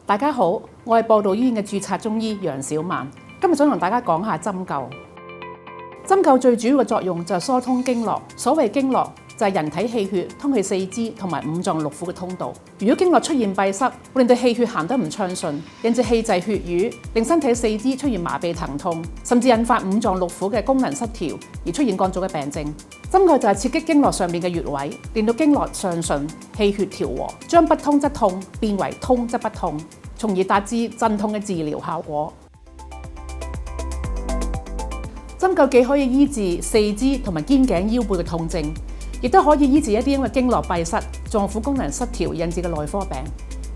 大家好，我係播道醫院嘅註冊中醫楊小曼，今日想同大家講下針灸。針灸最主要嘅作用就係疏通經絡。所謂經絡就係人體氣血通去四肢同埋五臟六腑嘅通道。如果經絡出現閉塞，會令到氣血行得唔暢順，引致氣滯血瘀，令身體四肢出現麻痹疼痛，甚至引發五臟六腑嘅功能失調，而出現各種嘅病症。針灸就係刺激經絡上面嘅穴位，令到經絡暢順，氣血調和，將不通則痛變為通則不痛，從而達至鎮痛嘅治療效果。針灸既可以醫治四肢同埋肩頸腰背嘅痛症，亦都可以醫治一啲因為經絡閉塞、臟腑功能失調引致嘅內科病，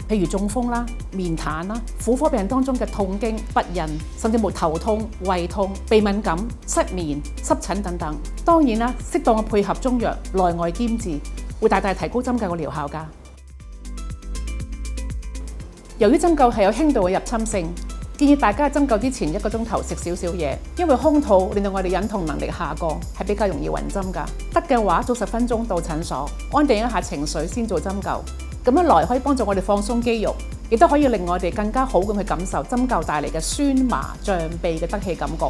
譬如中風啦、面癱啦、婦科病當中嘅痛經、不孕，甚至乎頭痛、胃痛、鼻敏感、失眠、濕疹等等。當然啦，適當嘅配合中藥，內外兼治，會大大提高針灸嘅療效㗎。由於針灸係有輕度嘅入侵性，建議大家喺針灸之前1個鐘頭食少少嘢，因為空肚令到我哋忍痛能力下降，係比較容易暈針㗎。得嘅話，早10分鐘到診所，安定一下情緒先做針灸。咁樣來可以幫助我哋放鬆肌肉，亦都可以令我哋更加好咁去感受針灸帶嚟嘅酸麻脹痹嘅得氣感覺。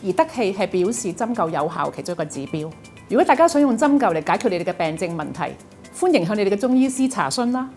而得氣係表示針灸有效其中一個指標。如果大家想用針灸嚟解決你哋嘅病症問題，歡迎向你哋嘅中醫師查詢啦。